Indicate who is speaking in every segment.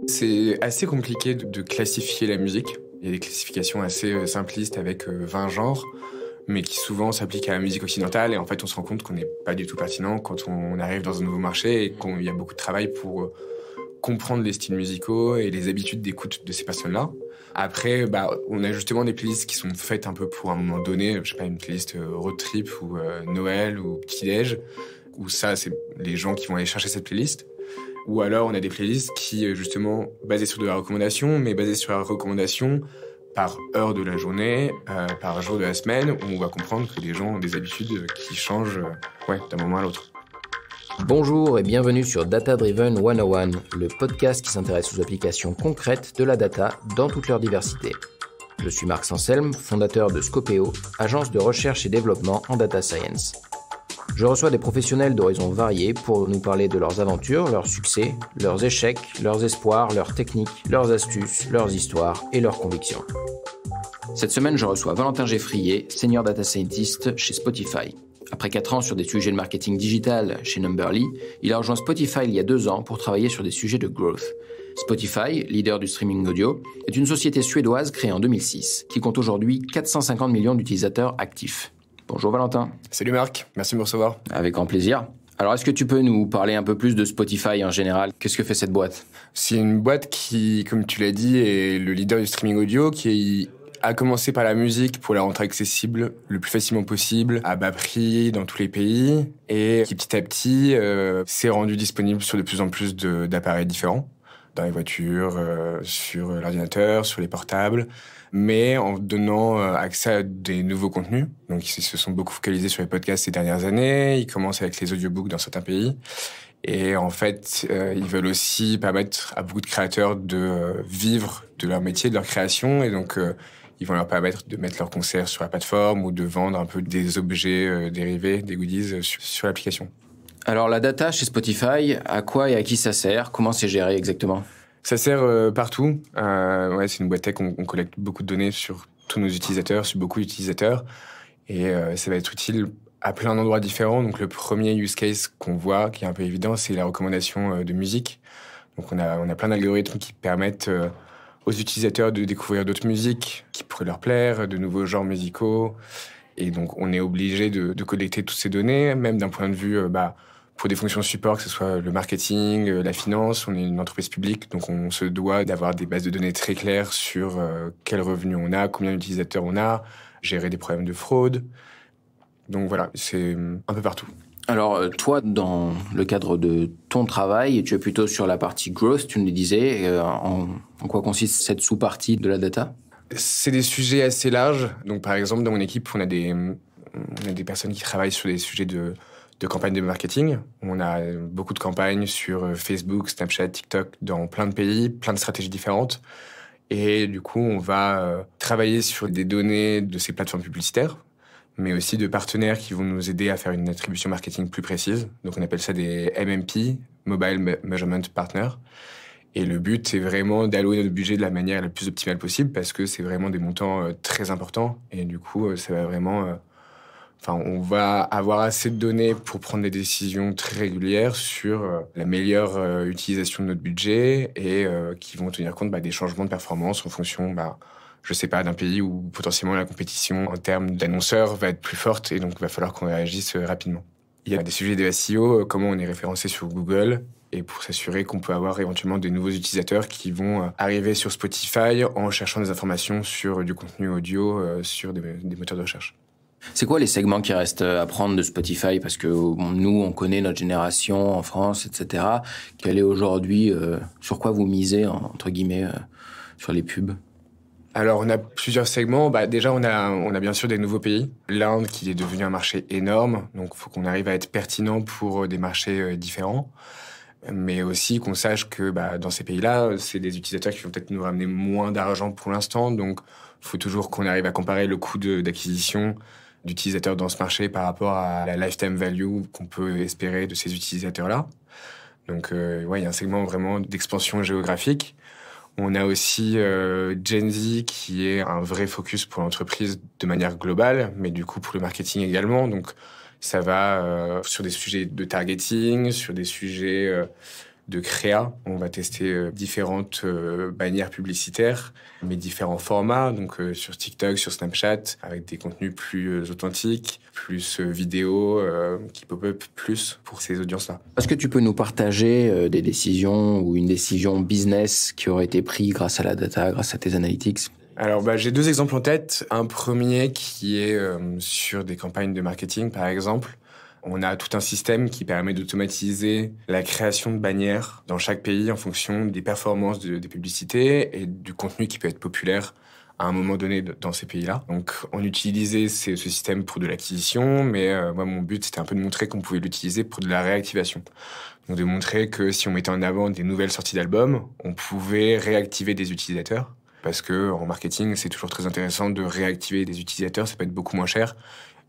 Speaker 1: C'est assez compliqué de classifier la musique. Il y a des classifications assez simplistes avec 20 genres, mais qui souvent s'appliquent à la musique occidentale. Et en fait, on se rend compte qu'on n'est pas du tout pertinent quand on arrive dans un nouveau marché et qu'il y a beaucoup de travail pour comprendre les styles musicaux et les habitudes d'écoute de ces personnes-là. Après, on a justement des playlists qui sont faites un peu pour un moment donné. Je sais pas, une playlist road trip ou Noël ou petit-déj, où ça, c'est les gens qui vont aller chercher cette playlist. Ou alors, on a des playlists qui, justement, basées sur de la recommandation, mais basées sur la recommandation par heure de la journée, par jour de la semaine, où on va comprendre que les gens ont des habitudes qui changent d'un moment à l'autre.
Speaker 2: Bonjour et bienvenue sur Data Driven 101, le podcast qui s'intéresse aux applications concrètes de la data dans toute leur diversité. Je suis Marc Sanselme, fondateur de Scopeo, agence de recherche et développement en data science. Je reçois des professionnels d'horizons variés pour nous parler de leurs aventures, leurs succès, leurs échecs, leurs espoirs, leurs techniques, leurs astuces, leurs histoires et leurs convictions. Cette semaine, je reçois Valentin Geffrier, Senior Data Scientist chez Spotify. Après 4 ans sur des sujets de marketing digital chez Numberly, il a rejoint Spotify il y a 2 ans pour travailler sur des sujets de growth. Spotify, leader du streaming audio, est une société suédoise créée en 2006 qui compte aujourd'hui 450 millions d'utilisateurs actifs. Bonjour Valentin.
Speaker 1: Salut Marc, merci de me recevoir.
Speaker 2: Avec grand plaisir. Alors, est-ce que tu peux nous parler un peu plus de Spotify en général ? Qu'est-ce que fait cette boîte ?
Speaker 1: C'est une boîte qui, comme tu l'as dit, est le leader du streaming audio, qui a commencé par la musique pour la rendre accessible le plus facilement possible, à bas prix, dans tous les pays, et qui petit à petit s'est rendu disponible sur de plus en plus d'appareils différents, dans les voitures, sur l'ordinateur, sur les portables, mais en donnant accès à des nouveaux contenus. Donc ils se sont beaucoup focalisés sur les podcasts ces dernières années, ils commencent avec les audiobooks dans certains pays, et en fait, ils veulent aussi permettre à beaucoup de créateurs de vivre de leur métier, de leur création, et donc ils vont leur permettre de mettre leurs concerts sur la plateforme ou de vendre un peu des objets dérivés, des goodies sur l'application.
Speaker 2: Alors la data chez Spotify, à quoi et à qui ça sert ? Comment c'est géré exactement ?
Speaker 1: Ça sert partout. C'est une boîte tech, on collecte beaucoup de données sur tous nos utilisateurs, sur beaucoup d'utilisateurs. Et ça va être utile à plein d'endroits différents. Donc le premier use case qu'on voit, qui est un peu évident, c'est la recommandation de musique. Donc on a plein d'algorithmes qui permettent aux utilisateurs de découvrir d'autres musiques qui pourraient leur plaire, de nouveaux genres musicaux. Et donc, on est obligé de collecter toutes ces données, même d'un point de vue, pour des fonctions de support, que ce soit le marketing, la finance. On est une entreprise publique, donc on se doit d'avoir des bases de données très claires sur quels revenus on a, combien d'utilisateurs on a, gérer des problèmes de fraude. Donc voilà, c'est un peu partout.
Speaker 2: Alors, toi, dans le cadre de ton travail, tu es plutôt sur la partie growth, tu nous le disais. En quoi consiste cette sous-partie de la data ?
Speaker 1: C'est des sujets assez larges. Donc, par exemple, dans mon équipe, on a des personnes qui travaillent sur des sujets de campagnes de marketing. On a beaucoup de campagnes sur Facebook, Snapchat, TikTok, dans plein de pays, plein de stratégies différentes. Et du coup, on va travailler sur des données de ces plateformes publicitaires, mais aussi de partenaires qui vont nous aider à faire une attribution marketing plus précise. Donc on appelle ça des MMP, Mobile Measurement Partner. Et le but, c'est vraiment d'allouer notre budget de la manière la plus optimale possible, parce que c'est vraiment des montants très importants. Et du coup, ça va vraiment... on va avoir assez de données pour prendre des décisions très régulières sur la meilleure utilisation de notre budget et qui vont tenir compte des changements de performance en fonction... je sais pas, d'un pays où potentiellement la compétition en termes d'annonceurs va être plus forte et donc il va falloir qu'on réagisse rapidement. Il y a des sujets de SEO, comment on est référencé sur Google, et pour s'assurer qu'on peut avoir éventuellement des nouveaux utilisateurs qui vont arriver sur Spotify en cherchant des informations sur du contenu audio, sur des moteurs de recherche.
Speaker 2: C'est quoi les segments qui restent à prendre de Spotify ? Parce que nous, on connaît notre génération en France, etc. Quelle est aujourd'hui, sur quoi vous misez, entre guillemets, sur les pubs ?
Speaker 1: Alors, on a plusieurs segments. Déjà, on a bien sûr des nouveaux pays. L'Inde, qui est devenu un marché énorme. Donc, il faut qu'on arrive à être pertinent pour des marchés différents. Mais aussi qu'on sache que dans ces pays-là, c'est des utilisateurs qui vont peut-être nous ramener moins d'argent pour l'instant. Donc, il faut toujours qu'on arrive à comparer le coût d'acquisition d'utilisateurs dans ce marché par rapport à la lifetime value qu'on peut espérer de ces utilisateurs-là. Donc, il y a un segment vraiment d'expansion géographique. On a aussi Gen Z qui est un vrai focus pour l'entreprise de manière globale, mais du coup pour le marketing également. Donc ça va sur des sujets de targeting, sur des sujets de créa. On va tester différentes bannières publicitaires, mais différents formats, donc sur TikTok, sur Snapchat, avec des contenus plus authentiques, plus vidéo, qui pop-up plus pour ces audiences-là.
Speaker 2: Est-ce que tu peux nous partager des décisions ou une décision business qui aurait été prise grâce à la data, grâce à tes analytics ?
Speaker 1: Alors, j'ai 2 exemples en tête. Un premier qui est sur des campagnes de marketing, par exemple. On a tout un système qui permet d'automatiser la création de bannières dans chaque pays en fonction des performances des publicités et du contenu qui peut être populaire à un moment donné dans ces pays-là. Donc, on utilisait ce système pour de l'acquisition, mais moi, mon but, c'était un peu de montrer qu'on pouvait l'utiliser pour de la réactivation. Donc, de montrer que si on mettait en avant des nouvelles sorties d'albums, on pouvait réactiver des utilisateurs. Parce que en marketing, c'est toujours très intéressant de réactiver des utilisateurs. Ça peut être beaucoup moins cher.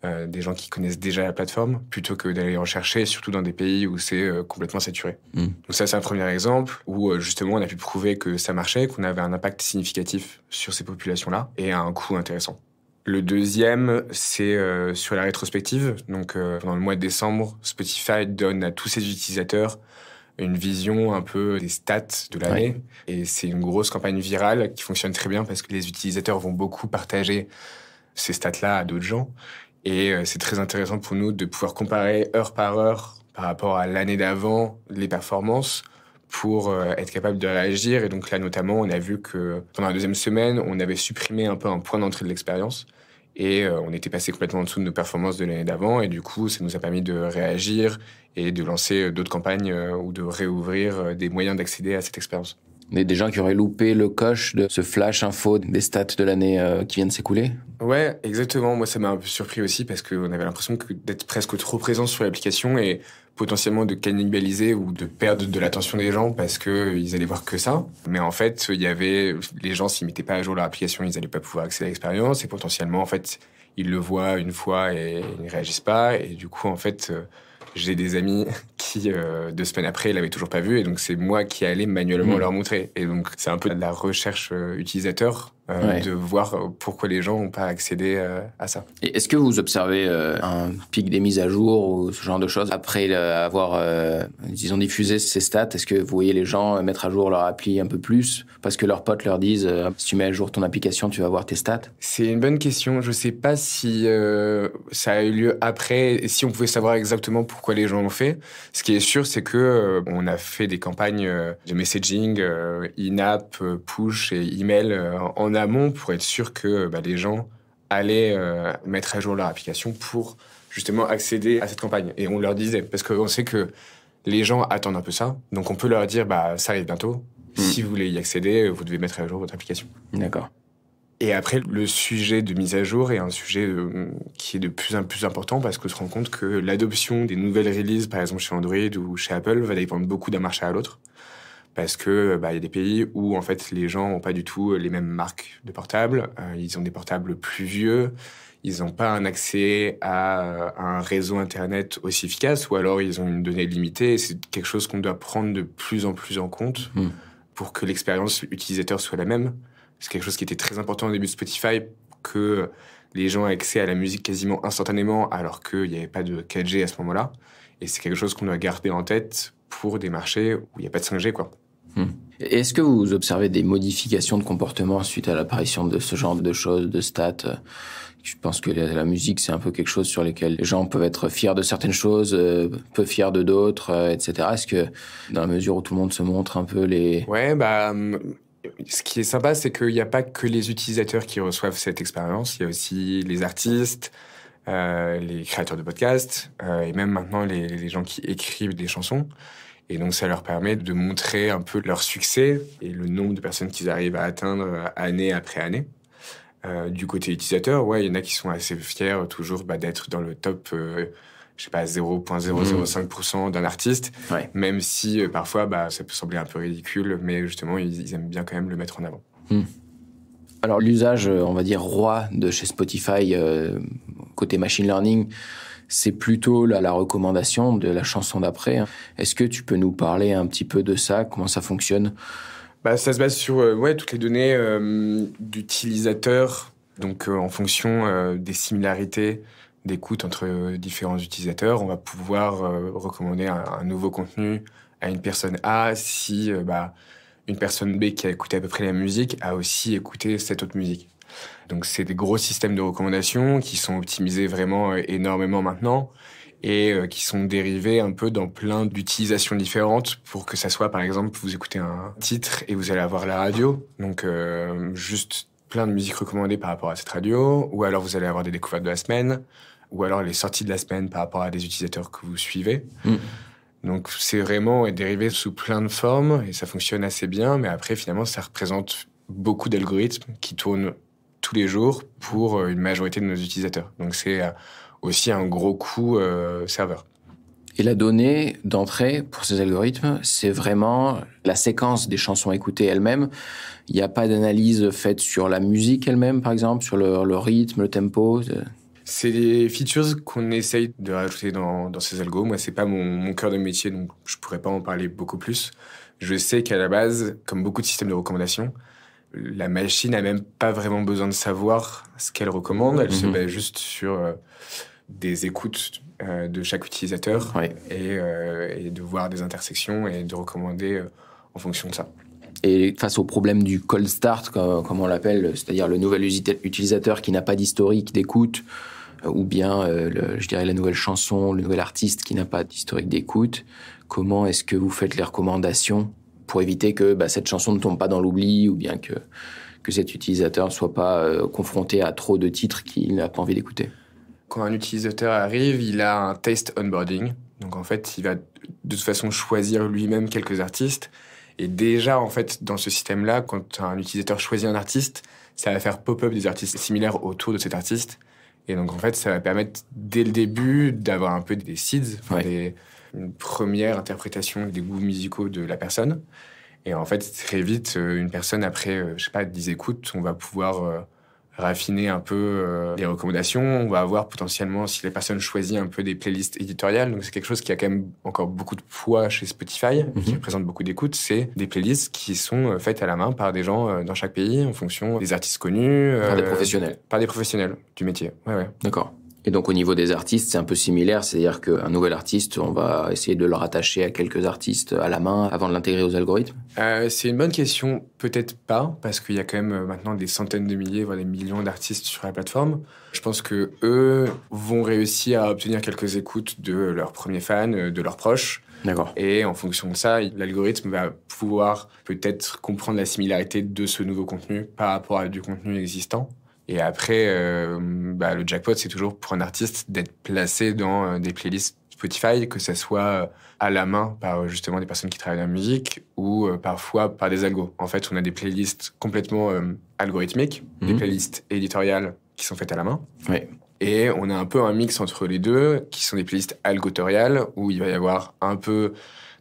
Speaker 1: Des gens qui connaissent déjà la plateforme, plutôt que d'aller en chercher, surtout dans des pays où c'est complètement saturé. Donc ça, c'est un premier exemple où justement on a pu prouver que ça marchait, qu'on avait un impact significatif sur ces populations-là et à un coût intéressant. Le deuxième, c'est sur la rétrospective. Donc pendant le mois de décembre, Spotify donne à tous ses utilisateurs une vision un peu des stats de l'année. Ouais. Et c'est une grosse campagne virale qui fonctionne très bien parce que les utilisateurs vont beaucoup partager ces stats-là à d'autres gens. Et c'est très intéressant pour nous de pouvoir comparer heure par rapport à l'année d'avant les performances pour être capable de réagir. Et donc là, notamment, on a vu que pendant la deuxième semaine, on avait supprimé un peu un point d'entrée de l'expérience. Et on était passé complètement en dessous de nos performances de l'année d'avant. Et du coup, ça nous a permis de réagir et de lancer d'autres campagnes ou de réouvrir des moyens d'accéder à cette expérience.
Speaker 2: Des gens qui auraient loupé le coche de ce flash info des stats de l'année qui vient de s'écouler ?
Speaker 1: Ouais, exactement. Moi, ça m'a un peu surpris aussi parce qu'on avait l'impression d'être presque trop présent sur l'application et potentiellement de cannibaliser ou de perdre de l'attention des gens parce qu'ils allaient voir que ça. Mais en fait, il y avait les gens, s'ils mettaient pas à jour leur application, ils allaient pas pouvoir accéder à l'expérience et potentiellement, en fait, ils le voient une fois et ils ne réagissent pas. Et du coup, en fait, j'ai des amis qui, 2 semaines après, l'avaient toujours pas vu. Et donc, c'est moi qui allais manuellement leur montrer. Et donc, c'est un peu de la recherche utilisateur de voir pourquoi les gens n'ont pas accédé à ça.
Speaker 2: Et est-ce que vous observez un pic des mises à jour ou ce genre de choses après avoir, disons, diffusé ces stats? Est-ce que vous voyez les gens mettre à jour leur appli un peu plus parce que leurs potes leur disent si tu mets à jour ton application, tu vas voir tes stats?
Speaker 1: C'est une bonne question. Je sais pas si ça a eu lieu après et si on pouvait savoir exactement pourquoi les gens l'ont fait. Ce qui est sûr, c'est que on a fait des campagnes de messaging, in-app, push et email en amont pour être sûr que les gens allaient mettre à jour leur application pour justement accéder à cette campagne. Et on leur disait, parce qu'on sait que les gens attendent un peu ça, donc on peut leur dire ça arrive bientôt. Si vous voulez y accéder, vous devez mettre à jour votre application.
Speaker 2: D'accord.
Speaker 1: Et après, le sujet de mise à jour est un sujet qui est de plus en plus important parce qu'on se rend compte que l'adoption des nouvelles releases, par exemple chez Android ou chez Apple, va dépendre beaucoup d'un marché à l'autre. Parce que y a des pays où en fait les gens n'ont pas du tout les mêmes marques de portables, ils ont des portables plus vieux, ils n'ont pas un accès à un réseau internet aussi efficace, ou alors ils ont une donnée limitée. Et c'est quelque chose qu'on doit prendre de plus en plus en compte pour que l'expérience utilisateur soit la même. C'est quelque chose qui était très important au début de Spotify, que les gens aient accès à la musique quasiment instantanément, alors qu'il n'y avait pas de 4G à ce moment-là. Et c'est quelque chose qu'on doit garder en tête pour des marchés où il n'y a pas de 5G, quoi.
Speaker 2: Est-ce que vous observez des modifications de comportement suite à l'apparition de ce genre de choses, de stats ? Je pense que la musique, c'est un peu quelque chose sur lequel les gens peuvent être fiers de certaines choses, peu fiers de d'autres, etc. Est-ce que, dans la mesure où tout le monde se montre un peu les...
Speaker 1: Ouais, ce qui est sympa, c'est qu'il n'y a pas que les utilisateurs qui reçoivent cette expérience. Il y a aussi les artistes, les créateurs de podcasts, et même maintenant les gens qui écrivent des chansons. Et donc, ça leur permet de montrer un peu leur succès et le nombre de personnes qu'ils arrivent à atteindre année après année. Du côté utilisateur, il y en a qui sont assez fiers toujours d'être dans le top, 0,005% d'un artiste, même si parfois ça peut sembler un peu ridicule, mais justement, ils aiment bien quand même le mettre en avant.
Speaker 2: Alors, l'usage, on va dire, roi de chez Spotify, côté machine learning, c'est plutôt la recommandation de la chanson d'après. Est-ce que tu peux nous parler un petit peu de ça, comment ça fonctionne ?
Speaker 1: Ça se base sur toutes les données d'utilisateurs, donc en fonction des similarités d'écoute entre différents utilisateurs, on va pouvoir recommander un nouveau contenu à une personne A si une personne B qui a écouté à peu près la musique a aussi écouté cette autre musique. Donc c'est des gros systèmes de recommandations qui sont optimisés vraiment énormément maintenant et qui sont dérivés un peu dans plein d'utilisations différentes pour que ça soit, par exemple, vous écoutez un titre et vous allez avoir la radio, donc juste plein de musique recommandée par rapport à cette radio, ou alors vous allez avoir des découvertes de la semaine, ou alors les sorties de la semaine par rapport à des utilisateurs que vous suivez. Donc c'est vraiment dérivé sous plein de formes et ça fonctionne assez bien, mais après finalement ça représente beaucoup d'algorithmes qui tournent tous les jours pour une majorité de nos utilisateurs. Donc c'est aussi un gros coût serveur.
Speaker 2: Et la donnée d'entrée pour ces algorithmes, c'est vraiment la séquence des chansons écoutées elles-mêmes. Il n'y a pas d'analyse faite sur la musique elle-même, par exemple, sur le rythme, le tempo.
Speaker 1: C'est des features qu'on essaye de rajouter dans ces algos. Moi, c'est pas mon cœur de métier, donc je pourrais pas en parler beaucoup plus. Je sais qu'à la base, comme beaucoup de systèmes de recommandation, la machine n'a même pas vraiment besoin de savoir ce qu'elle recommande. Elle se base juste sur des écoutes de chaque utilisateur et de voir des intersections et de recommander en fonction de ça.
Speaker 2: Et face au problème du cold start, comme on l'appelle, c'est-à-dire le nouvel utilisateur qui n'a pas d'historique d'écoute, ou bien, je dirais, la nouvelle chanson, le nouvel artiste qui n'a pas d'historique d'écoute, comment est-ce que vous faites les recommandations pour éviter que cette chanson ne tombe pas dans l'oubli ou bien que cet utilisateur ne soit pas confronté à trop de titres qu'il n'a pas envie d'écouter?
Speaker 1: Quand un utilisateur arrive, il a un taste onboarding. Donc en fait, il va de toute façon choisir lui-même quelques artistes. Et déjà, en fait, dans ce système-là, quand un utilisateur choisit un artiste, ça va faire pop-up des artistes similaires autour de cet artiste. Et donc en fait, ça va permettre dès le début d'avoir un peu des seeds, une première interprétation des goûts musicaux de la personne. Et en fait, très vite, une personne, après, 10 écoutes, on va pouvoir raffiner un peu les recommandations. On va avoir potentiellement, si la personne choisit un peu des playlists éditoriales, donc c'est quelque chose qui a quand même encore beaucoup de poids chez Spotify, qui représente beaucoup d'écoutes, c'est des playlists qui sont faites à la main par des gens dans chaque pays, en fonction des artistes connus.
Speaker 2: Par des professionnels.
Speaker 1: Par des professionnels du métier, ouais.
Speaker 2: D'accord. Et donc, au niveau des artistes, c'est un peu similaire. C'est-à-dire qu'un nouvel artiste, on va essayer de le rattacher à quelques artistes à la main avant de l'intégrer aux algorithmes?
Speaker 1: C'est une bonne question. Peut-être pas, parce qu'il y a quand même maintenant des centaines de milliers, voire des millions d'artistes sur la plateforme. Je pense que eux vont réussir à obtenir quelques écoutes de leurs premiers fans, de leurs proches.
Speaker 2: D'accord.
Speaker 1: Et en fonction de ça, l'algorithme va pouvoir peut-être comprendre la similarité de ce nouveau contenu par rapport à du contenu existant. Et après, le jackpot, c'est toujours pour un artiste d'être placé dans des playlists Spotify, que ça soit à la main par justement des personnes qui travaillent dans la musique ou parfois par des algos. En fait, on a des playlists complètement algorithmiques, des playlists éditoriales qui sont faites à la main.
Speaker 2: Oui.
Speaker 1: Et on a un peu un mix entre les deux, qui sont des playlists algotoriales, où il va y avoir un peu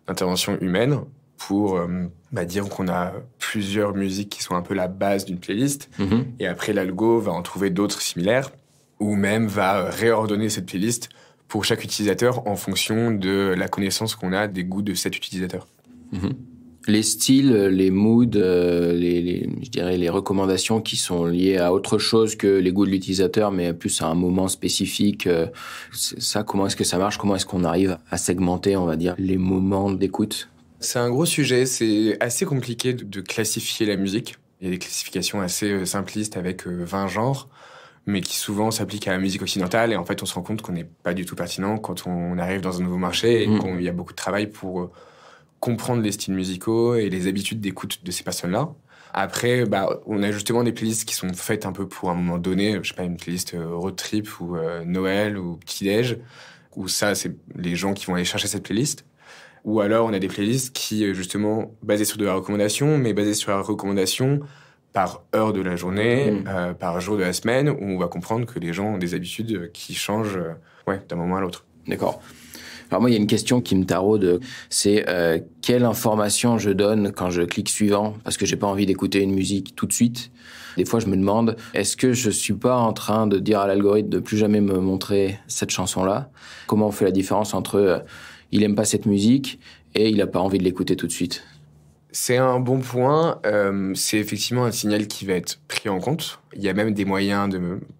Speaker 1: d'intervention humaine pour dire qu'on a plusieurs musiques qui sont un peu la base d'une playlist. Et après, l'algo va en trouver d'autres similaires, ou même va réordonner cette playlist pour chaque utilisateur en fonction de la connaissance qu'on a des goûts de cet utilisateur.
Speaker 2: Les styles, les moods, je dirais les recommandations qui sont liées à autre chose que les goûts de l'utilisateur, mais plus à un moment spécifique, ça, comment est-ce que ça marche? Comment est-ce qu'on arrive à segmenter, on va dire, les moments d'écoute?
Speaker 1: C'est un gros sujet, c'est assez compliqué de classifier la musique. Il y a des classifications assez simplistes avec 20 genres, mais qui souvent s'appliquent à la musique occidentale. Et en fait, on se rend compte qu'on n'est pas du tout pertinent quand on arrive dans un nouveau marché et qu'il y a beaucoup de travail pour comprendre les styles musicaux et les habitudes d'écoute de ces personnes-là. Après, on a justement des playlists qui sont faites un peu pour un moment donné, une playlist road trip ou Noël ou petit-déj, où ça, c'est les gens qui vont aller chercher cette playlist. Ou alors, on a des playlists qui, justement, basées sur de la recommandation, mais basées sur la recommandation par heure de la journée, par jour de la semaine, où on va comprendre que les gens ont des habitudes qui changent d'un moment à l'autre.
Speaker 2: D'accord. Alors moi, il y a une question qui me taraude, c'est quelle information je donne quand je clique suivant, parce que j'ai pas envie d'écouter une musique tout de suite. Des fois, je me demande, est-ce que je suis pas en train de dire à l'algorithme de plus jamais me montrer cette chanson-là? Comment on fait la différence entre il aime pas cette musique et il a pas envie de l'écouter tout de suite?
Speaker 1: C'est un bon point. C'est effectivement un signal qui va être pris en compte. Il y a même des moyens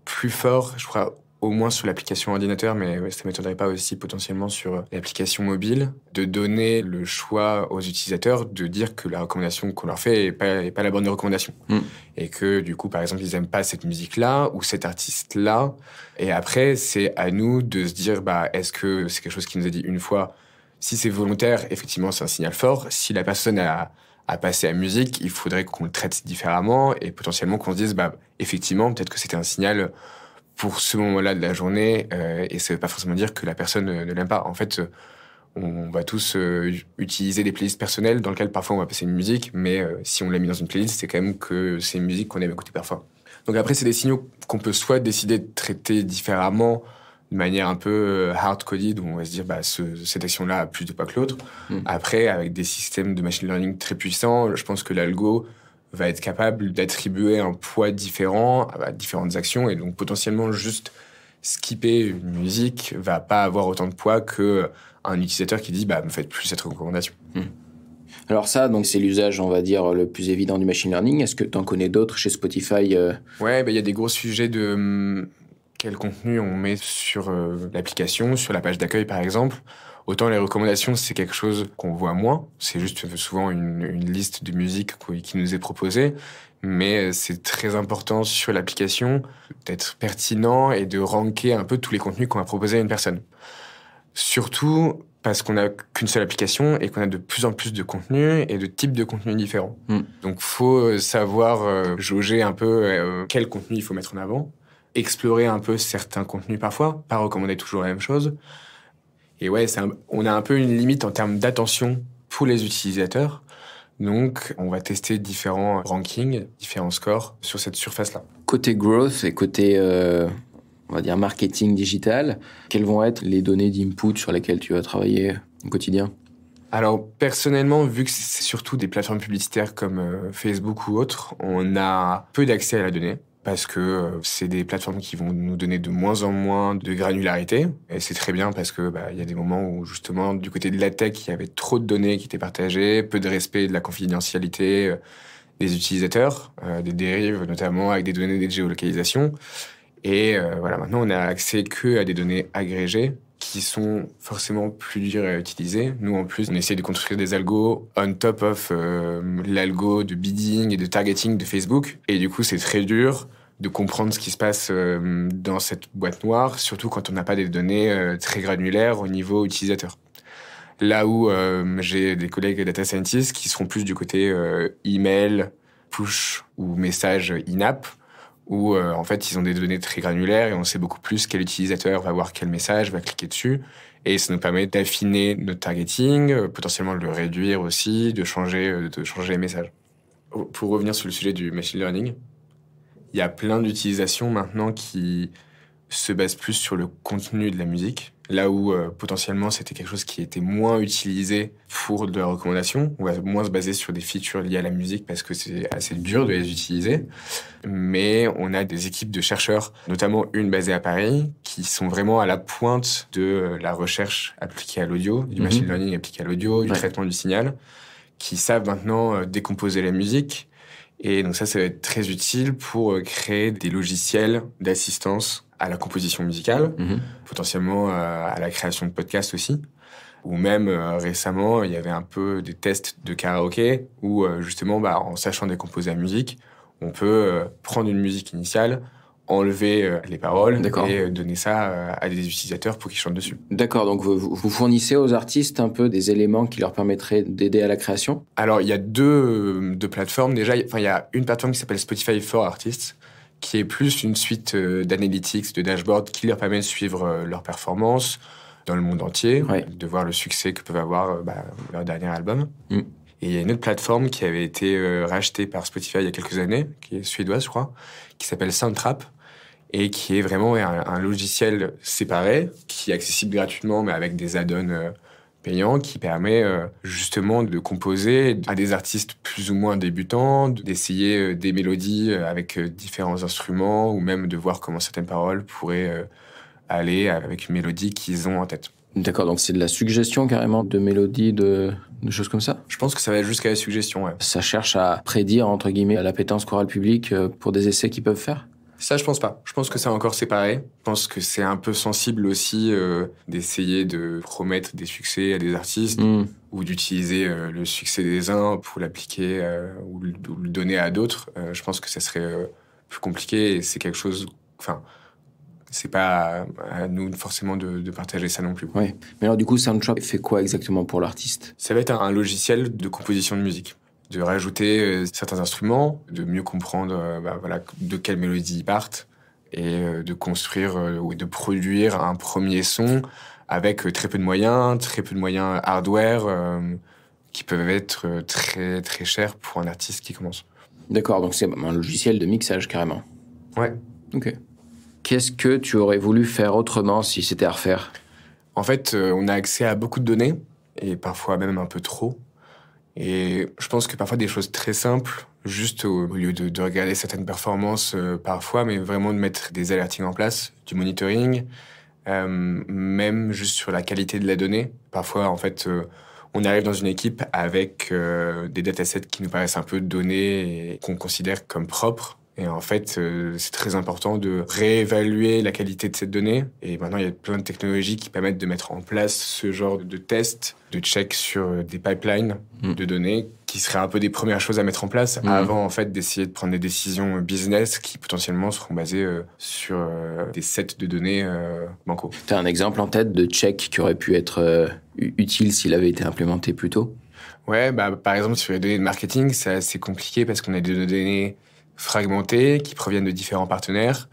Speaker 1: plus forts, je crois, au moins sur l'application ordinateur, mais ça ne m'étonnerait pas aussi potentiellement sur l'application mobile, de donner le choix aux utilisateurs de dire que la recommandation qu'on leur fait n'est pas la bonne recommandation. Et que du coup, par exemple, ils n'aiment pas cette musique-là ou cet artiste-là. Et après, c'est à nous de se dire, est-ce que c'est quelque chose qui nous a dit une fois? Si c'est volontaire, effectivement, c'est un signal fort. Si la personne a passé à la musique, il faudrait qu'on le traite différemment et potentiellement qu'on se dise, effectivement, peut-être que c'était un signal pour ce moment-là de la journée, et ça veut pas forcément dire que la personne ne l'aime pas. En fait, on va tous utiliser des playlists personnelles dans lesquelles parfois on va passer une musique, mais si on l'a mis dans une playlist, c'est quand même que c'est une musique qu'on aime écouter parfois. Donc après, c'est des signaux qu'on peut soit décider de traiter différemment, de manière un peu hard-coded, où on va se dire cette action-là a plus de poids que l'autre. Après, avec des systèmes de machine learning très puissants, je pense que l'algo va être capable d'attribuer un poids différent à différentes actions, et donc potentiellement juste skipper une musique va pas avoir autant de poids qu'un utilisateur qui dit me faites plus cette recommandation.
Speaker 2: Alors ça, donc c'est l'usage, on va dire, le plus évident du machine learning. Est-ce que tu en connais d'autres chez Spotify?
Speaker 1: Ouais, y a des gros sujets de quel contenu on met sur l'application, sur la page d'accueil par exemple. Autant les recommandations, c'est quelque chose qu'on voit moins. C'est juste souvent une liste de musique qui nous est proposée. Mais c'est très important sur l'application d'être pertinent et de ranker un peu tous les contenus qu'on va proposer à une personne. Surtout parce qu'on n'a qu'une seule application et qu'on a de plus en plus de contenus et de types de contenus différents. Donc, faut savoir jauger un peu quel contenu il faut mettre en avant, explorer un peu certains contenus parfois, pas recommander toujours la même chose. Et ouais, on a un peu une limite en termes d'attention pour les utilisateurs. Donc, on va tester différents rankings, différents scores sur cette surface-là.
Speaker 2: Côté growth et côté, on va dire, marketing digital, quelles vont être les données d'input sur lesquelles tu vas travailler au quotidien?
Speaker 1: Alors, personnellement, vu que c'est surtout des plateformes publicitaires comme Facebook ou autres, on a peu d'accès à la donnée. Parce que c'est des plateformes qui vont nous donner de moins en moins de granularité. Et c'est très bien parce que y a des moments où, justement, du côté de la tech, il y avait trop de données qui étaient partagées, peu de respect de la confidentialité des utilisateurs, des dérives, notamment avec des données de géolocalisation. Et maintenant, on n'a accès que à des données agrégées qui sont forcément plus dures à utiliser. Nous, en plus, on essaie de construire des algos on top of l'algo de bidding et de targeting de Facebook. Et du coup, c'est très dur de comprendre ce qui se passe dans cette boîte noire, surtout quand on n'a pas des données très granulaires au niveau utilisateur. Là où j'ai des collègues data scientists qui seront plus du côté email, push ou message in-app, où en fait ils ont des données très granulaires et on sait beaucoup plus quel utilisateur va voir quel message, va cliquer dessus. Et ça nous permet d'affiner notre targeting, potentiellement de le réduire aussi, de changer les messages. Pour revenir sur le sujet du machine learning, il y a plein d'utilisations maintenant qui se basent plus sur le contenu de la musique, là où potentiellement c'était quelque chose qui était moins utilisé pour de la recommandation. On va moins se baser sur des features liées à la musique parce que c'est assez dur de les utiliser. Mais on a des équipes de chercheurs, notamment une basée à Paris, qui sont vraiment à la pointe de la recherche appliquée à l'audio, du machine learning appliqué à l'audio, du traitement du signal, qui savent maintenant décomposer la musique. Et donc ça va être très utile pour créer des logiciels d'assistance à la composition musicale, potentiellement à la création de podcasts aussi. Ou même récemment, il y avait un peu des tests de karaoké où justement, en sachant décomposer la musique, on peut prendre une musique initiale, enlever les paroles et donner ça à des utilisateurs pour qu'ils chantent dessus.
Speaker 2: D'accord, donc vous fournissez aux artistes un peu des éléments qui leur permettraient d'aider à la création?
Speaker 1: Alors, il y a deux plateformes. Déjà, il y a une plateforme qui s'appelle Spotify for Artists, qui est plus une suite d'analytics, de dashboards qui leur permet de suivre leurs performances dans le monde entier, de voir le succès que peuvent avoir leur dernier album. Et il y a une autre plateforme qui avait été rachetée par Spotify il y a quelques années, qui est suédoise, je crois, qui s'appelle Soundtrap, et qui est vraiment un logiciel séparé, qui est accessible gratuitement, mais avec des add-ons payants, qui permet justement de composer à des artistes plus ou moins débutants, d'essayer des mélodies avec différents instruments, ou même de voir comment certaines paroles pourraient aller avec une mélodie qu'ils ont en tête.
Speaker 2: D'accord, donc c'est de la suggestion carrément de mélodies, de choses comme ça?
Speaker 1: Je pense que ça va jusqu'à la suggestion, ouais.
Speaker 2: Ça cherche à prédire, entre guillemets, l'appétence chorale publique pour des essais qu'ils peuvent faire?
Speaker 1: Ça, je pense pas. Je pense que c'est encore séparé. Je pense que c'est un peu sensible aussi d'essayer de promettre des succès à des artistes ou d'utiliser le succès des uns pour l'appliquer ou le donner à d'autres. Je pense que ça serait plus compliqué et c'est quelque chose... Enfin, c'est pas à nous forcément de partager ça non plus.
Speaker 2: Ouais. Mais alors du coup, Soundtrap fait quoi exactement pour l'artiste?
Speaker 1: Ça va être un logiciel de composition de musique. De rajouter certains instruments, de mieux comprendre de quelle mélodie ils partent et de construire ou de produire un premier son avec très peu de moyens hardware qui peuvent être très très chers pour un artiste qui commence.
Speaker 2: D'accord, donc c'est un logiciel de mixage carrément.
Speaker 1: Ouais.
Speaker 2: Ok. Qu'est-ce que tu aurais voulu faire autrement si c'était à refaire?
Speaker 1: En fait, on a accès à beaucoup de données et parfois même un peu trop. Et je pense que parfois des choses très simples, juste au lieu de regarder certaines performances parfois, mais vraiment de mettre des alertings en place, du monitoring, même juste sur la qualité de la donnée. Parfois, en fait, on arrive dans une équipe avec des datasets qui nous paraissent un peu donnés et qu'on considère comme propres. Et en fait, c'est très important de réévaluer la qualité de cette donnée. Et maintenant, il y a plein de technologies qui permettent de mettre en place ce genre de tests, de check sur des pipelines de données, qui seraient un peu des premières choses à mettre en place avant, en fait, d'essayer de prendre des décisions business qui, potentiellement, seront basées sur des sets de données bancaux.
Speaker 2: Tu as un exemple en tête de check qui aurait pu être utile s'il avait été implémenté plus tôt?
Speaker 1: Ouais, par exemple, sur les données de marketing, c'est assez compliqué parce qu'on a des données fragmentés qui proviennent de différents partenaires.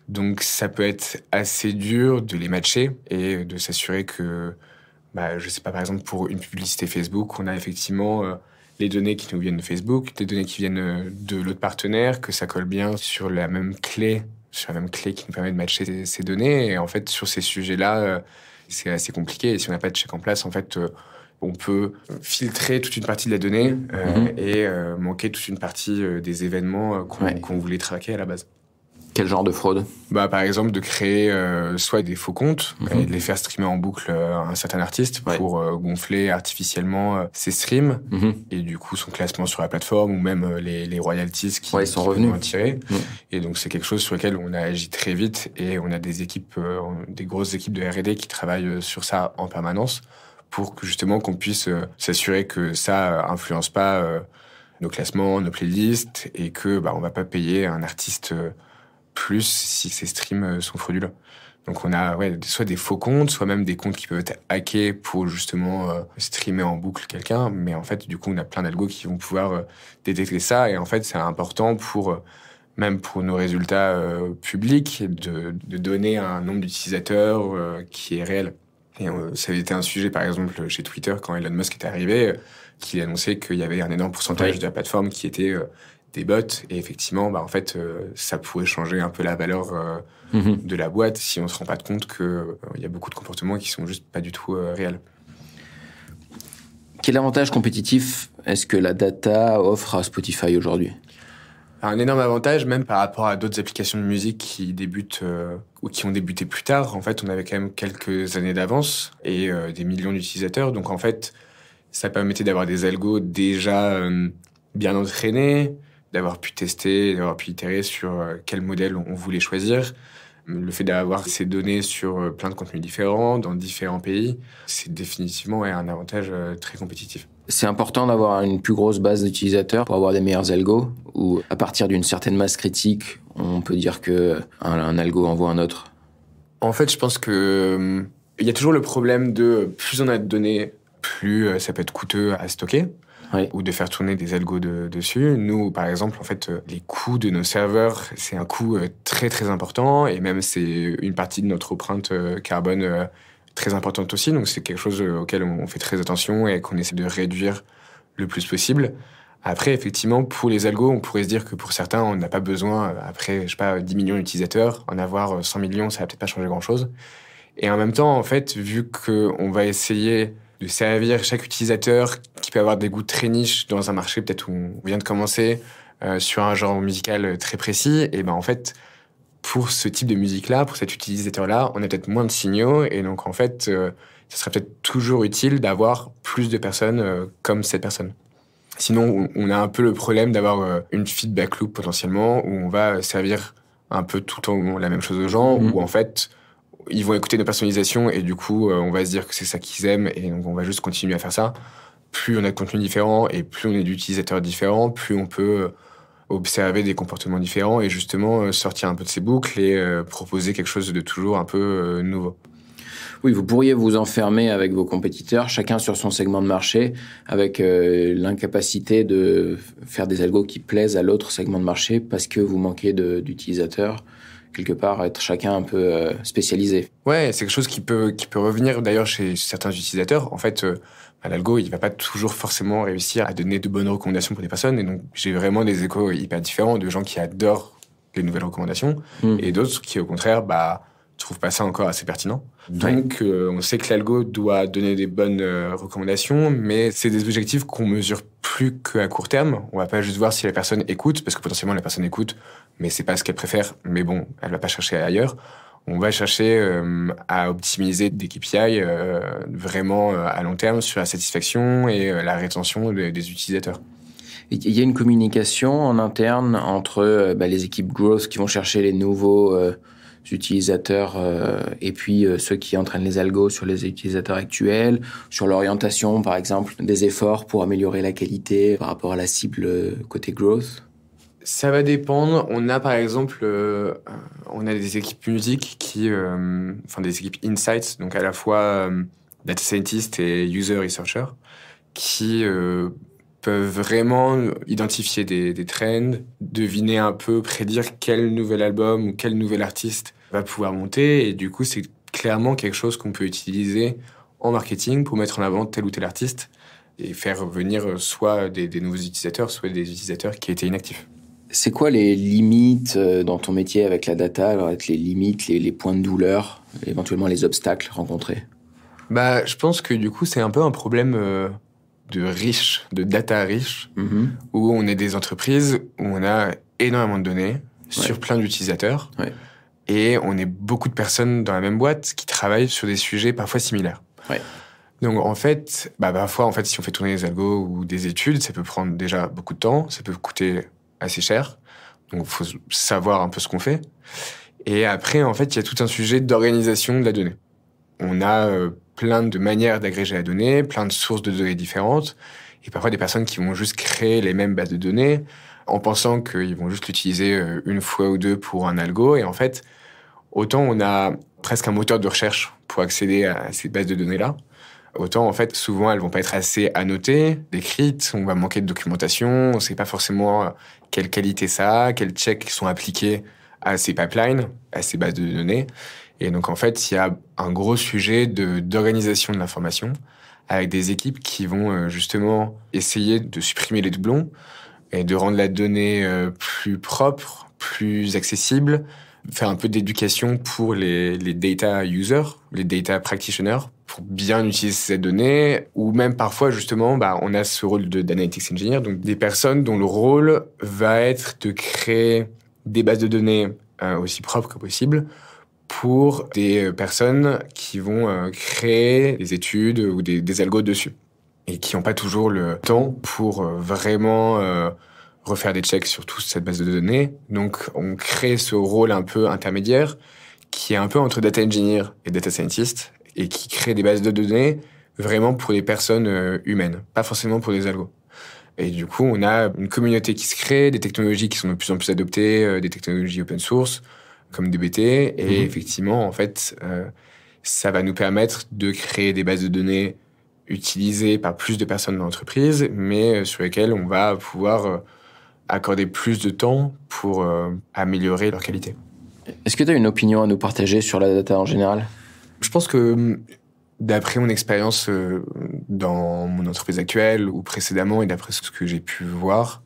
Speaker 1: Donc ça peut être assez dur de les matcher et de s'assurer que, je sais pas, par exemple pour une publicité Facebook, on a effectivement les données qui nous viennent de Facebook, les données qui viennent de l'autre partenaire, que ça colle bien sur la même clé qui nous permet de matcher ces données. Et en fait, sur ces sujets-là, c'est assez compliqué. Et si on n'a pas de check en place, en fait, on peut filtrer toute une partie de la donnée et manquer toute une partie des événements qu'on voulait traquer à la base.
Speaker 2: Quel genre de fraude?
Speaker 1: Par exemple, de créer soit des faux comptes et de les faire streamer en boucle un certain artiste pour gonfler artificiellement ses streams et du coup son classement sur la plateforme ou même les royalties qui
Speaker 2: sont revenus
Speaker 1: en tirer. Et donc c'est quelque chose sur lequel on a agi très vite et on a des équipes, des grosses équipes de R&D qui travaillent sur ça en permanence pour que justement qu'on puisse s'assurer que ça influence pas nos classements, nos playlists et que on va pas payer un artiste plus si ces streams sont frauduleux. Donc on a soit des faux comptes, soit même des comptes qui peuvent être hackés pour justement streamer en boucle quelqu'un, mais en fait du coup on a plein d'algos qui vont pouvoir détecter ça et en fait c'est important pour même pour nos résultats publics de donner un nombre d'utilisateurs qui est réel. Et ça avait été un sujet, par exemple, chez Twitter, quand Elon Musk est arrivé, qui annonçait qu'il y avait un énorme pourcentage de la plateforme qui était des bots. Et effectivement, en fait, ça pourrait changer un peu la valeur de la boîte si on se rend pas compte qu'il y a beaucoup de comportements qui sont juste pas du tout réels.
Speaker 2: Quel avantage compétitif est-ce que la data offre à Spotify aujourd'hui?
Speaker 1: Un énorme avantage, même par rapport à d'autres applications de musique qui débutent ou qui ont débuté plus tard. En fait, on avait quand même quelques années d'avance et des millions d'utilisateurs. Donc, en fait, ça permettait d'avoir des algos déjà bien entraînés, d'avoir pu tester, d'avoir pu itérer sur quel modèle on voulait choisir. Le fait d'avoir ces données sur plein de contenus différents, dans différents pays, c'est définitivement un avantage très compétitif.
Speaker 2: C'est important d'avoir une plus grosse base d'utilisateurs pour avoir des meilleurs algos, ou à partir d'une certaine masse critique, on peut dire qu'un algo envoie un autre?
Speaker 1: En fait, je pense que il y a toujours le problème de plus on a de données, plus ça peut être coûteux à stocker.
Speaker 2: Oui.
Speaker 1: Ou de faire tourner des algos dessus. Nous, par exemple, en fait, les coûts de nos serveurs, c'est un coût très, très important. Et même, c'est une partie de notre empreinte carbone très importante aussi. Donc, c'est quelque chose auquel on fait très attention et qu'on essaie de réduire le plus possible. Après, effectivement, pour les algos, on pourrait se dire que pour certains, on n'a pas besoin, après, je sais pas, 10 millions d'utilisateurs, en avoir 100 millions, ça va peut-être pas changer grand-chose. Et en même temps, en fait, vu qu'on va essayer de servir chaque utilisateur qui peut avoir des goûts très niches dans un marché peut-être où on vient de commencer sur un genre musical très précis, et en fait, pour ce type de musique-là, pour cet utilisateur-là, on a peut-être moins de signaux, et donc en fait, ça serait peut-être toujours utile d'avoir plus de personnes comme cette personne. Sinon, on a un peu le problème d'avoir une feedback loop potentiellement, où on va servir un peu tout le temps la même chose aux gens, où en fait, ils vont écouter nos personnalisations et du coup, on va se dire que c'est ça qu'ils aiment et donc on va juste continuer à faire ça. Plus on a de contenu différent et plus on est d'utilisateurs différents, plus on peut observer des comportements différents et justement sortir un peu de ces boucles et proposer quelque chose de toujours un peu nouveau.
Speaker 2: Oui, vous pourriez vous enfermer avec vos compétiteurs, chacun sur son segment de marché, avec l'incapacité de faire des algos qui plaisent à l'autre segment de marché parce que vous manquez d'utilisateurs. Quelque part, être chacun un peu spécialisé.
Speaker 1: Ouais, c'est quelque chose qui peut revenir d'ailleurs chez certains utilisateurs. En fait, l'algo, il va pas toujours forcément réussir à donner de bonnes recommandations pour des personnes. Et donc, j'ai vraiment des échos hyper différents de gens qui adorent les nouvelles recommandations et d'autres qui, au contraire, trouvent pas ça encore assez pertinent. Donc, on sait que l'algo doit donner des bonnes recommandations, mais c'est des objectifs qu'on mesure plus qu'à court terme. On va pas juste voir si la personne écoute, parce que potentiellement la personne écoute, mais c'est pas ce qu'elle préfère. Mais bon, elle va pas chercher ailleurs. On va chercher à optimiser des KPI vraiment à long terme sur la satisfaction et la rétention des utilisateurs.
Speaker 2: Il y a une communication en interne entre les équipes growth qui vont chercher les nouveaux utilisateurs et puis ceux qui entraînent les algos sur les utilisateurs actuels, sur l'orientation par exemple des efforts pour améliorer la qualité par rapport à la cible côté growth.
Speaker 1: Ça va dépendre. On a par exemple on a des équipes musique des équipes insights, donc à la fois data scientist et user researcher qui peuvent vraiment identifier des trends, deviner un peu, prédire quel nouvel album ou quel nouvel artiste va pouvoir monter. Et du coup, c'est clairement quelque chose qu'on peut utiliser en marketing pour mettre en avant tel ou tel artiste et faire venir soit des nouveaux utilisateurs, soit des utilisateurs qui étaient inactifs.
Speaker 2: C'est quoi les limites dans ton métier avec la data, alors avec les limites, les points de douleur, éventuellement les obstacles rencontrés?
Speaker 1: Je pense que du coup, c'est un peu un problème de data riche, où on est des entreprises où on a énormément de données sur plein d'utilisateurs, et on est beaucoup de personnes dans la même boîte qui travaillent sur des sujets parfois similaires. Donc en fait, parfois, si on fait tourner des algos ou des études, ça peut prendre déjà beaucoup de temps, ça peut coûter assez cher, donc il faut savoir un peu ce qu'on fait. Et après, en fait, il y a tout un sujet d'organisation de la donnée. On a plein de manières d'agréger la donnée, plein de sources de données différentes, et parfois des personnes qui vont juste créer les mêmes bases de données en pensant qu'ils vont juste l'utiliser une fois ou deux pour un algo, et en fait, autant on a presque un moteur de recherche pour accéder à ces bases de données-là, autant en fait, souvent elles vont pas être assez annotées, décrites, on va manquer de documentation, on sait pas forcément quelle qualité ça a, quels checks sont appliqués à ces pipelines, à ces bases de données. Et donc, en fait, il y a un gros sujet d'organisation de l'information avec des équipes qui vont justement essayer de supprimer les doublons et de rendre la donnée plus propre, plus accessible, faire un peu d'éducation pour les data users, les data practitioners, pour bien utiliser ces données, ou même parfois, justement, on a ce rôle d'analytics engineer, donc des personnes dont le rôle va être de créer des bases de données aussi propres que possible, pour des personnes qui vont créer des études ou des algos dessus et qui n'ont pas toujours le temps pour vraiment refaire des checks sur toute cette base de données. Donc, on crée ce rôle un peu intermédiaire qui est un peu entre data engineer et data scientist et qui crée des bases de données vraiment pour des personnes humaines, pas forcément pour des algos. Et du coup, on a une communauté qui se crée, des technologies qui sont de plus en plus adoptées, des technologies open source, comme DBT, et effectivement, en fait, ça va nous permettre de créer des bases de données utilisées par plus de personnes dans l'entreprise, mais sur lesquelles on va pouvoir accorder plus de temps pour améliorer leur qualité.
Speaker 2: Est-ce que tu as une opinion à nous partager sur la data en général?
Speaker 1: Je pense que d'après mon expérience dans mon entreprise actuelle ou précédemment, et d'après ce que j'ai pu voir,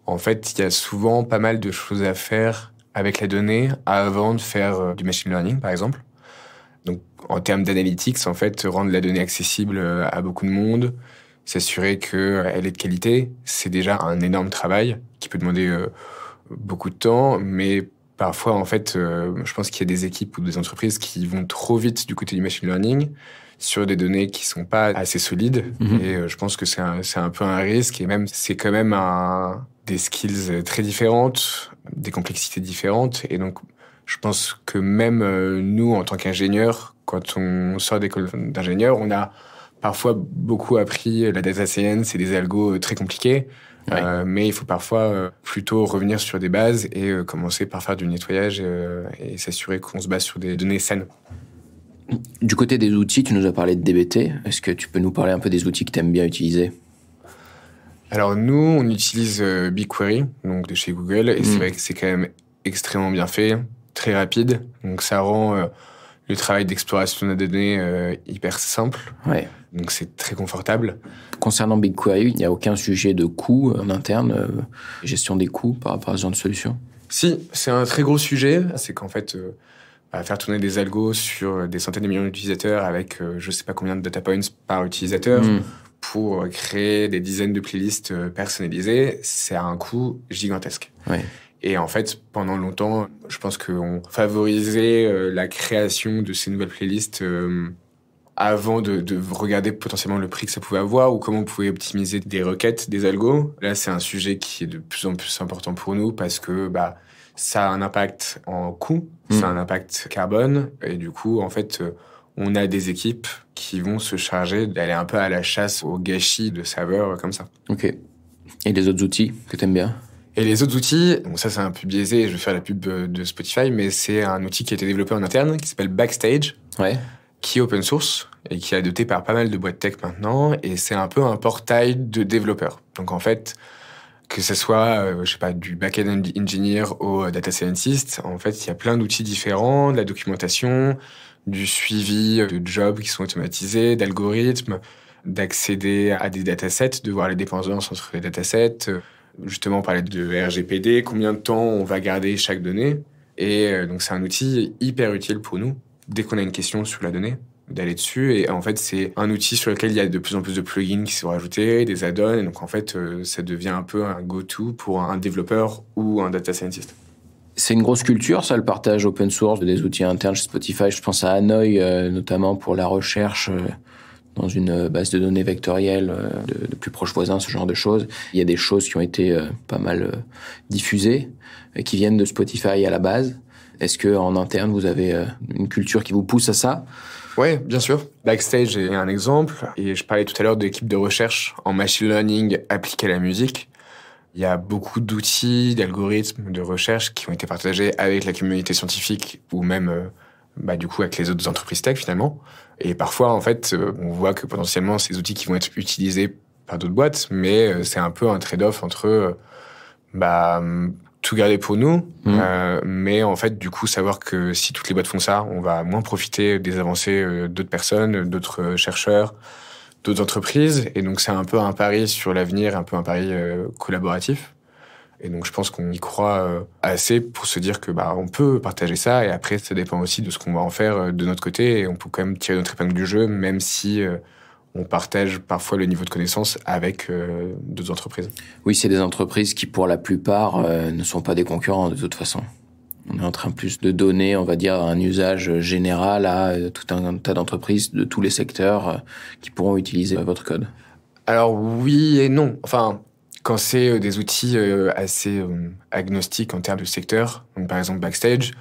Speaker 1: en fait, il y a souvent pas mal de choses à faire avec la donnée avant de faire du machine learning, par exemple. Donc, en termes d'analytics, en fait, rendre la donnée accessible à beaucoup de monde, s'assurer qu'elle est de qualité, c'est déjà un énorme travail qui peut demander beaucoup de temps, mais parfois, en fait, je pense qu'il y a des équipes ou des entreprises qui vont trop vite du côté du machine learning, sur des données qui sont pas assez solides. Et je pense que c'est un peu un risque. Et même, c'est quand même des skills très différentes, des complexités différentes. Et donc, je pense que même nous, en tant qu'ingénieurs, quand on sort d'école d'ingénieur, on a parfois beaucoup appris la data science et des algos très compliqués. Ouais. Mais il faut parfois plutôt revenir sur des bases et commencer par faire du nettoyage et s'assurer qu'on se base sur des données saines.
Speaker 2: Du côté des outils, tu nous as parlé de DBT. Est-ce que tu peux nous parler un peu des outils que tu aimes bien utiliser ?
Speaker 1: Alors nous, on utilise BigQuery, donc de chez Google, et c'est vrai que c'est quand même extrêmement bien fait, très rapide. Donc ça rend le travail d'exploration de données hyper simple.
Speaker 2: Ouais.
Speaker 1: Donc c'est très confortable. Concernant
Speaker 2: BigQuery, il n'y a aucun sujet de coût en interne, gestion des coûts par rapport à ce genre de solution ?
Speaker 1: Si, c'est un très gros sujet. C'est qu'en fait, faire tourner des algos sur des centaines de millions d'utilisateurs avec je ne sais pas combien de data points par utilisateur pour créer des dizaines de playlists personnalisées, c'est à un coût gigantesque.
Speaker 2: Ouais.
Speaker 1: Et en fait, pendant longtemps, je pense qu'on favorisait la création de ces nouvelles playlists avant de regarder potentiellement le prix que ça pouvait avoir ou comment on pouvait optimiser des requêtes, des algos. Là, c'est un sujet qui est de plus en plus important pour nous parce que ça a un impact en coût, ça a un impact carbone. Et du coup, en fait, on a des équipes qui vont se charger d'aller un peu à la chasse au gâchis de serveurs comme ça.
Speaker 2: Ok. Et les autres outils que tu aimes bien ?
Speaker 1: Et les autres outils, bon ça c'est un peu biaisé, je vais faire la pub de Spotify, mais c'est un outil qui a été développé en interne, qui s'appelle Backstage, qui est open source et qui est adopté par pas mal de boîtes tech maintenant, et c'est un peu un portail de développeurs. Donc en fait, que ce soit, je sais pas, du back-end engineer au data scientist, en fait, il y a plein d'outils différents, de la documentation, du suivi de jobs qui sont automatisés, d'algorithmes, d'accéder à des datasets, de voir les dépendances entre les datasets. Justement, on parlait de RGPD, combien de temps on va garder chaque donnée. Et donc, c'est un outil hyper utile pour nous, dès qu'on a une question sur la donnée, d'aller dessus. Et en fait, c'est un outil sur lequel il y a de plus en plus de plugins qui sont rajoutés, des add-ons. Et donc, en fait, ça devient un peu un go-to pour un développeur ou un data scientist.
Speaker 2: C'est une grosse culture, ça, le partage open source des outils internes chez Spotify. Je pense à Hanoï, notamment pour la recherche dans une base de données vectorielle de plus proches voisins, ce genre de choses. Il y a des choses qui ont été pas mal diffusées, qui viennent de Spotify à la base. Est-ce qu'en interne, vous avez une culture qui vous pousse à ça ?
Speaker 1: Oui, bien sûr. Backstage est un exemple. Et je parlais tout à l'heure de l'équipe de recherche en machine learning appliquée à la musique. Il y a beaucoup d'outils, d'algorithmes, de recherche qui ont été partagés avec la communauté scientifique ou même du coup avec les autres entreprises tech finalement. Et parfois, en fait, on voit que potentiellement, ces outils qui vont être utilisés par d'autres boîtes, mais c'est un peu un trade-off entre tout garder pour nous, mais en fait, du coup, savoir que si toutes les boîtes font ça, on va moins profiter des avancées d'autres personnes, d'autres chercheurs, d'autres entreprises. Et donc, c'est un peu un pari sur l'avenir, un peu un pari collaboratif. Et donc, je pense qu'on y croit assez pour se dire que on peut partager ça. Et après, ça dépend aussi de ce qu'on va en faire de notre côté. Et on peut quand même tirer notre épingle du jeu, même si on partage parfois le niveau de connaissance avec d'autres entreprises.
Speaker 2: Oui, c'est des entreprises qui, pour la plupart, ne sont pas des concurrents de toute façon. On est en train plus de donner, on va dire, un usage général à tout un tas d'entreprises de tous les secteurs qui pourront utiliser votre code.
Speaker 1: Alors oui et non. Enfin, quand c'est des outils assez agnostiques en termes de secteur, donc par exemple Backstage,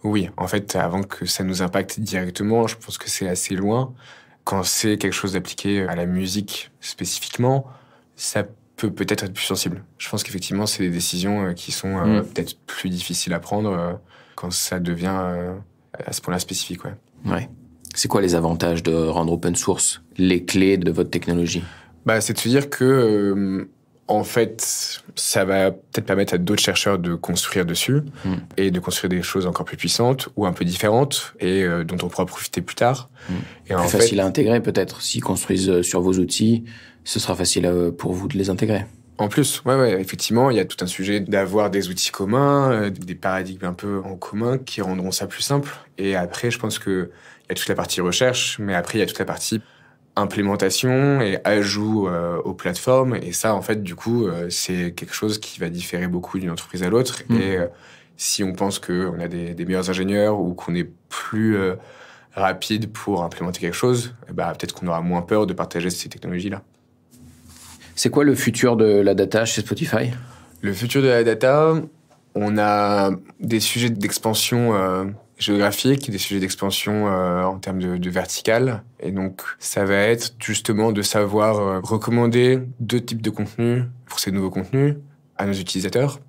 Speaker 1: oui, en fait, avant que ça nous impacte directement, je pense que c'est assez loin. Quand c'est quelque chose d'appliqué à la musique spécifiquement, ça peut-être être plus sensible. Je pense qu'effectivement, c'est des décisions qui sont peut-être plus difficiles à prendre quand ça devient à ce point-là spécifique.
Speaker 2: Ouais. C'est quoi les avantages de rendre open source les clés de votre technologie ?
Speaker 1: C'est de se dire que, en fait, ça va peut-être permettre à d'autres chercheurs de construire dessus et de construire des choses encore plus puissantes ou un peu différentes et dont on pourra profiter plus tard.
Speaker 2: Et plus facile à intégrer peut-être. S'ils construisent sur vos outils, ce sera facile pour vous de les intégrer.
Speaker 1: En plus, ouais, effectivement, il y a tout un sujet d'avoir des outils communs, des paradigmes un peu en commun qui rendront ça plus simple. Et après, je pense qu'il y a toute la partie recherche, mais après, il y a toute la partie implémentation et ajout aux plateformes. Et ça, en fait, du coup, c'est quelque chose qui va différer beaucoup d'une entreprise à l'autre. Et si on pense qu'on a des meilleurs ingénieurs ou qu'on est plus rapide pour implémenter quelque chose, peut-être qu'on aura moins peur de partager ces technologies-là.
Speaker 2: C'est quoi le futur de la data chez Spotify ?
Speaker 1: Le futur de la data, on a des sujets d'expansion géographique, des sujets d'expansion en termes de vertical. Et donc, ça va être justement de savoir recommander 2 types de contenus pour ces nouveaux contenus à nos utilisateurs,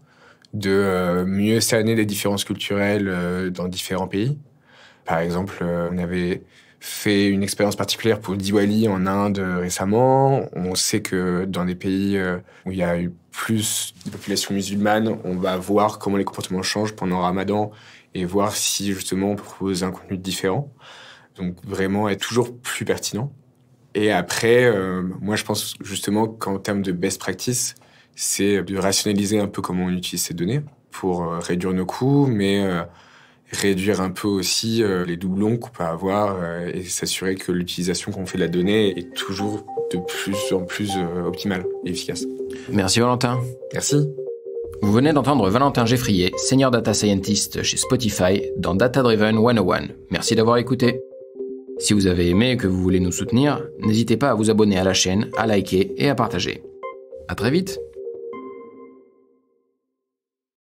Speaker 1: de mieux cerner les différences culturelles dans différents pays. Par exemple, on avait fait une expérience particulière pour Diwali en Inde récemment. On sait que dans des pays où il y a eu plus de population musulmane, on va voir comment les comportements changent pendant Ramadan et voir si justement on propose un contenu différent. Donc vraiment être toujours plus pertinent. Et après, moi je pense justement qu'en termes de best practice, c'est de rationaliser un peu comment on utilise ces données pour réduire nos coûts, mais réduire un peu aussi les doublons qu'on peut avoir et s'assurer que l'utilisation qu'on fait de la donnée est toujours de plus en plus optimale et efficace.
Speaker 2: Merci Valentin.
Speaker 1: Merci.
Speaker 2: Vous venez d'entendre Valentin Geffrier, Senior Data Scientist chez Spotify dans Data Driven 101. Merci d'avoir écouté. Si vous avez aimé et que vous voulez nous soutenir, n'hésitez pas à vous abonner à la chaîne, à liker et à partager. À très vite.